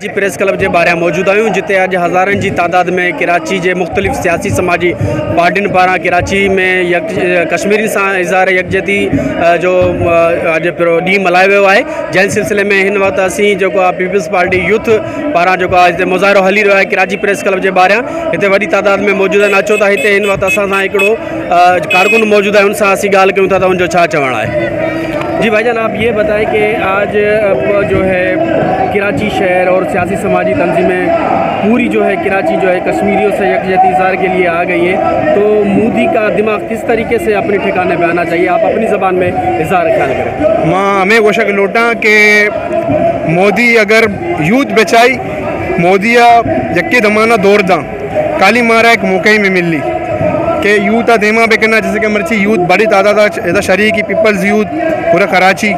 जी press club जे ॿाहिरियां मौजूद आहियूं, जिते अॼु हज़ारनि जी तादाद में कराची जे मुख़्तलिफ़ सियासी समाजी पार्टियुनि पारां कराची में कश्मीरी सां इज़हार यकजहती जो अॼु ॾींहुं मल्हायो वियो आहे। जंहिं सिलसिले में हिन वक़्तु असीं जेको आहे पीपल्स पार्टी यूथ पारां जेको आहे हिते मुज़ाहिरो हली रहियो आहे कराची प्रेस क्लब जे ॿाहिरियां। हिते वॾी तादाद में मौजूद आहिनि। अचो त हिते हिन वक़्तु असां सां हिकिड़ो कारकुन मौजूद आहे, हुन सां असीं ॻाल्हि कयूं था त हुनजो छा चवणु आहे। जी भाईजान, आप ये बताएं कि आज जो है कराची शहर और सियासी समाजी तंजीमें पूरी जो है कराची जो है कश्मीरियों से यकजहती इज़हार के लिए आ गई है, तो मोदी का दिमाग किस तरीके से अपने ठिकाने पे आना चाहिए, आप अपनी ज़बान में इज़हार ख्याल करें। माँ हमें गोशक लौटा कि मोदी अगर यूथ बचाई मोदी यक्के दमाना दौड़ दा काली मारा एक मौके ही में मिल ली कि यूथ आ देमा पे करना, जैसे कि मर्ची यूथ बड़ी तादाद इधर शरीक की पीपल्स यूथ पूरा कराची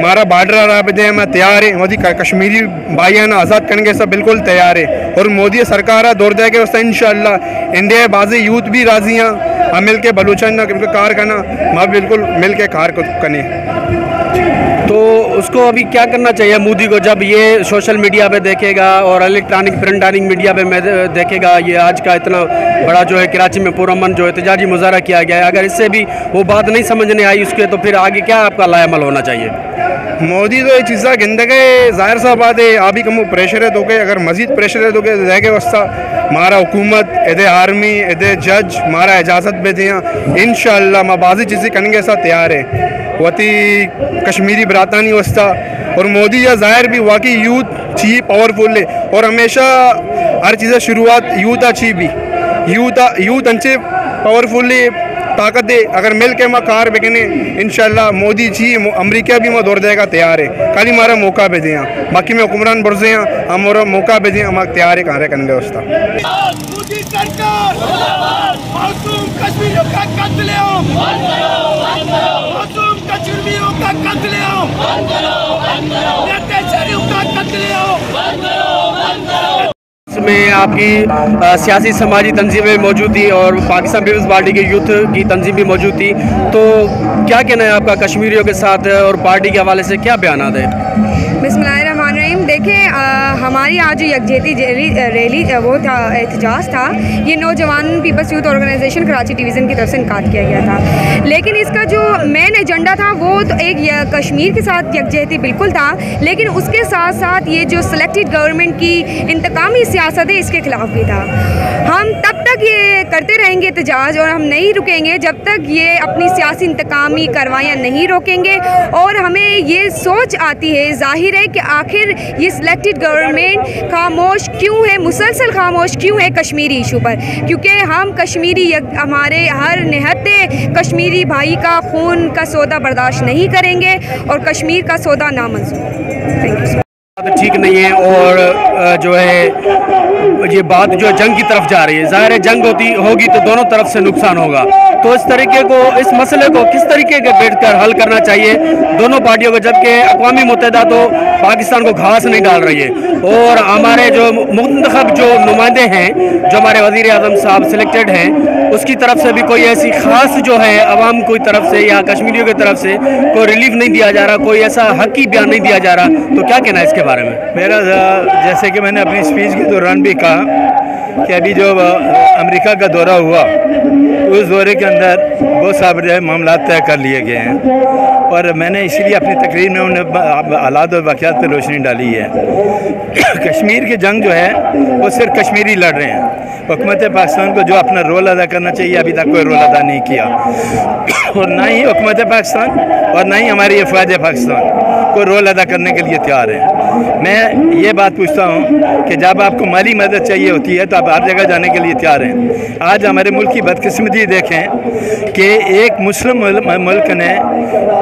मारा बार्डर रहा पे मैं तैयार है। मोदी कश्मीरी भाई है ना आज़ाद करने के सब बिल्कुल तैयार है और मोदी सरकार है दौड़ दे के उससे इंशाल्लाह इंडिया बाजी यूथ भी राजी हैं। हम मिल के बलूचन कार करना माँ बिल्कुल मिल के कार करने। तो उसको अभी क्या करना चाहिए मोदी को, जब ये सोशल मीडिया पे देखेगा और इलेक्ट्रॉनिक प्रिंटिंग मीडिया पे देखेगा ये आज का इतना बड़ा जो है कराची में पुरअमन जो एहतजाजी मुजाहरा किया गया है, अगर इससे भी वो बात नहीं समझने आई उसके, तो फिर आगे क्या आपका लाएमल होना चाहिए। मोदी तो ये चीज़ा गिंद के ज़ाहिर सा बात है अभी कम प्रेशर है तो के अगर मजीद प्रेशर है तो के रह वस्ता मारा हुकूमत एदे आर्मी एदे जज मारा इजाज़त पे दिया इंशाअल्लाह माँ बाजी चीज़ें करने के साथ तैयार है वती कश्मीरी बरातानी वस्ता। और मोदी या ज़ाहिर भी वाकई यूथ चाहिए पावरफुल है और हमेशा हर चीज़ शुरुआत यूथ अच्छी भी यूथ अच्छे पावरफुल ताकत दे अगर मिल के मैं कार बिकने इंशाल्लाह मोदी जी अमेरिका भी मैं दौड़ जाएगा तैयार है खाली मारा मौका पे दिया बाकी में हुक्मरान बुरजे हैं हमारा मौका पे दिया हम तैयार है कहाँ करने वास्ता। में आपकी सियासी समाजी तंजीमें मौजूद थी और पाकिस्तान पीपल्स पार्टी के यूथ की तंजीम भी मौजूद थी, तो क्या कहना है आपका कश्मीरियों के साथ और पार्टी के हवाले से क्या बयान है। बिस्मिल्लाहिर्रहमानिर्रहीम। देखें हमारी आज यकजहती रैली वो था एहतजाज था, ये नौजवान peoples youth organization Karachi division की तरफ से इनकाद किया गया था, लेकिन इसका जो मेन एजेंडा था वो तो एक कश्मीर के साथ यकजहती बिल्कुल था, लेकिन उसके साथ साथ ये जो सिलेक्टेड गवर्नमेंट की इंतकामी सियासत है इसके ख़िलाफ़ भी था। हम तब तक ये करते रहेंगे एहतजाज और हम नहीं रुकेंगे जब तक ये अपनी सियासी इंतकामी कार्रवाइयाँ नहीं रोकेंगे। और हमें ये सोच आती है, जाहिर है कि आखिर ये सिलेक्टेड गवर्नमेंट खामोश क्यों है, मुसलसल खामोश क्यों है कश्मीरी इशू पर, क्योंकि हम कश्मीरी हमारे हर निहत्ते कश्मीरी भाई का खून का सौदा बर्दाश्त नहीं करेंगे और कश्मीर का सौदा नामंजूर। Thank you. ठीक नहीं है और जो है ये बात जो जंग की तरफ जा रही है, ज़ाहिर है जंग होगी तो दोनों तरफ से नुकसान होगा, तो इस तरीके को इस मसले को किस तरीके के बैठकर हल करना चाहिए दोनों पार्टियों को, जबकि अक़वामी मुत्तहिदा तो पाकिस्तान को घास नहीं डाल रही है और हमारे जो मुंतखब जो नुमाइंदे हैं जो हमारे वज़ीर आज़म साहब सिलेक्टेड हैं उसकी तरफ से भी कोई ऐसी ख़ास जो है अवाम की तरफ से या कश्मीरियों की तरफ से कोई रिलीफ नहीं दिया जा रहा, कोई ऐसा हक़ी बयान नहीं दिया जा रहा, तो क्या कहना है इसके बारे में। मेरा जैसे कि मैंने अपनी स्पीच के दौरान भी कहा कि अभी जो अमेरिका का दौरा हुआ उस दौरे के अंदर बहुत सारे मामला तय कर लिए गए हैं और मैंने इसीलिए अपनी तकरीर में उन्हें हालात और वाक़यात पर रोशनी डाली है। कश्मीर की जंग जो है वो सिर्फ कश्मीरी लड़ रहे हैं, हुकूमत पाकिस्तान को जो अपना रोल अदा करना चाहिए अभी तक कोई रोल अदा नहीं किया और ना ही हुकूमत पाकिस्तान और ना ही हमारी अफवाज पाकिस्तान को रोल अदा करने के लिए तैयार है। मैं ये बात पूछता हूँ कि जब आपको माली मदद चाहिए होती है तो आप हर जगह जाने के लिए तैयार हैं। आज हमारे मुल्क की बदकिस्मती देखें कि एक मुस्लिम मुल्क ने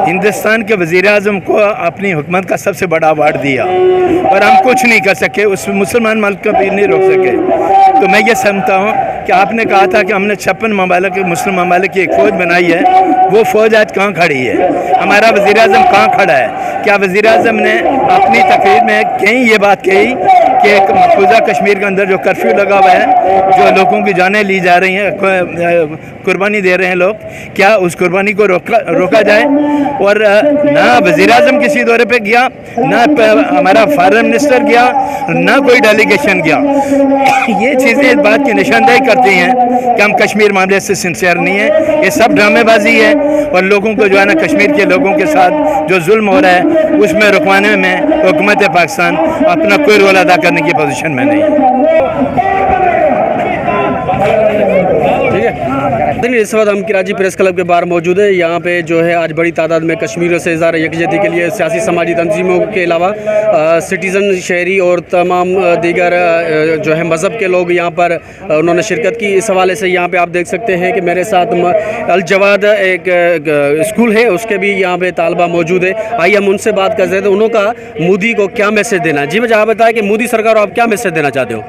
हिंदुस्तान के वज़ीर आज़म को अपनी हुकूमत का सबसे बड़ा अवार्ड दिया और हम कुछ नहीं कर सके, उस मुसलमान मुल्क को भी नहीं रोक सके। तो मैं ये समझता हूँ कि आपने कहा था कि हमने 56 ममालिक मुस्लिम ममालिक की एक फ़ौज बनाई है, वो फ़ौज आज कहाँ खड़ी है, हमारा वज़ीर आज़म कहाँ खड़ा है। क्या वज़ीर आज़म ने अपनी तकरीर में कहीं ये बात कही कि मकबूजा कश्मीर के अंदर जो कर्फ्यू लगा हुआ है, जो लोगों की जानें ली जा रही हैं, कुर्बानी दे रहे हैं लोग, क्या उस कुर्बानी को रोका जाए। और ना वज़ीर आज़म किसी दौरे पे गया, ना हमारा फॉरेन मिनिस्टर गया, ना कोई डेलीगेशन गया। ये चीज़ें इस बात की निशानदेही करती हैं कि हम कश्मीर मामले से सिंसियर नहीं है, ये सब ड्रामेबाजी है। और लोगों को जो है ना, कश्मीर के लोगों के साथ जो जुल्म हो रहा है उसमें रुकवाने में हुकूमत पाकिस्तान अपना कोई रोल अदा करने की पोजीशन में नहीं है। ठीक है, इस वक्त हम कराची प्रेस क्लब के बाहर मौजूद है। यहाँ पे जो है आज बड़ी तादाद में कश्मीरियों से इज़हार यकजहती के लिए सियासी समाजी तंजीमों के अलावा सिटीज़न, शहरी और तमाम दीगर जो है मज़हब के लोग यहाँ पर उन्होंने शिरकत की। इस हवाले से यहाँ पे आप देख सकते हैं कि मेरे साथ अल जवाद एक स्कूल है, उसके भी यहाँ पे तालबा मौजूद है। आइए हम उनसे बात करते हैं तो उन्होंने कहा मोदी को क्या मैसेज देना। जी मुझे आप बताएं कि मोदी सरकार आप क्या मैसेज देना चाहते हो।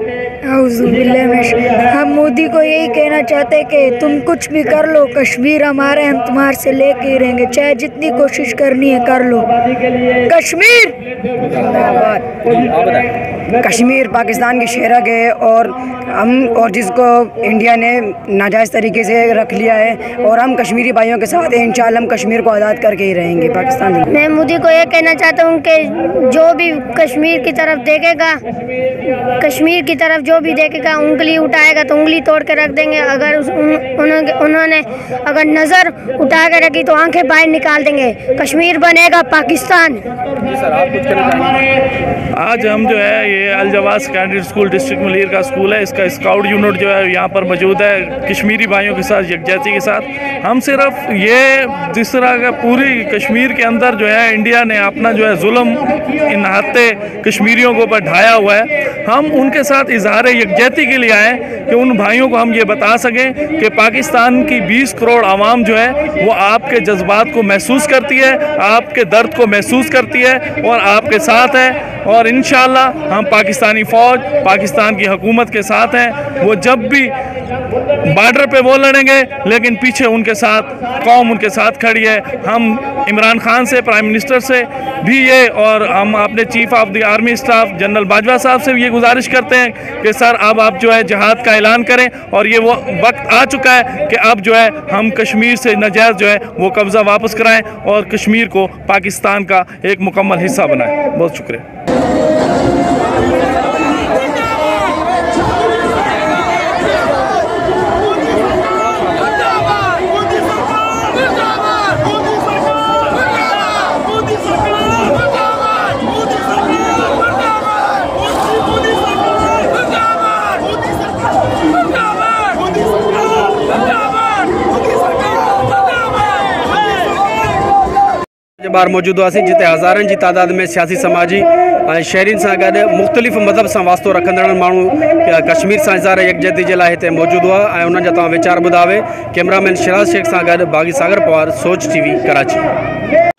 हम मोदी को यही कहना चाहते हैं कि तुम कुछ भी कर लो, कश्मीर हमारे, हम तुम्हारे से लेके ही रहेंगे, चाहे जितनी कोशिश करनी है कर लो। कश्मीर कश्मीर पाकिस्तान की शहरक है और जिसको इंडिया ने नाजायज़ तरीके से रख लिया है, और हम कश्मीरी भाइयों के साथ हैं। इंशाल्लाह हम कश्मीर को आज़ाद करके ही रहेंगे पाकिस्तान। मैं मोदी को ये कहना चाहता हूँ कि जो भी कश्मीर की तरफ देखेगा, कश्मीर की तरफ जो भी देखेगा उंगली उठाएगा तो उंगली तोड़ के रख देंगे। अगर उन्होंने अगर नज़र उठा के रखी तो आंखें बाहर निकाल देंगे। कश्मीर बनेगा पाकिस्तान। आज हम जो है ये अल जवाद सेकेंडरी स्कूल डिस्ट्रिक्ट मुलीर का स्कूल है, इसका स्काउट यूनिट जो है यहाँ पर मौजूद है कश्मीरी भाइयों के साथ, यकजहती के साथ। हम सिर्फ ये जिस तरह का पूरी कश्मीर के अंदर जो है इंडिया ने अपना जो है जुल्म इन हाथे कश्मीरियों को ऊपर ढाया हुआ है, हम उनके साथ इजहार यकजहती के लिए आए कि उन भाइयों को हम ये बता सकें कि पाकिस्तान की 20 करोड़ आवाम जो है वो आपके जज्बात को महसूस करती है, आपके दर्द को महसूस करती है और आपके साथ है। और इंशाअल्लाह हम पाकिस्तानी फ़ौज, पाकिस्तान की हुकूमत के साथ हैं। वो जब भी बॉर्डर पे वो लड़ेंगे, लेकिन पीछे उनके साथ कौम उनके साथ खड़ी है। हम इमरान खान से, प्राइम मिनिस्टर से भी ये, और हम अपने chief of the army staff general Bajwa साहब से भी ये गुजारिश करते हैं कि सर अब आप जो है जिहाद का ऐलान करें, और ये वो वक्त आ चुका है कि अब जो है हम कश्मीर से नाजायज़ जो है वो कब्ज़ा वापस कराएं और कश्मीर को पाकिस्तान का एक मुकम्मल हिस्सा बनाएं। बहुत शुक्रिया। बार मौजूद हुआसीं जिते हज़ारनि जी तादाद में सियासी समाजी शहरीन सां गॾु मुख़्तलिफ़ मज़हब सां वास्तो रखंदड़ माण्हू कश्मीर सां इज़हार यकजहती जे लाइ हिते मौजूद हुआ ऐं उन्हनि जा तव्हां वीचार ॿुधावे। कैमरामैन शिराज शेख सां गॾु बागी सागर पवार, सोच TV, कराची।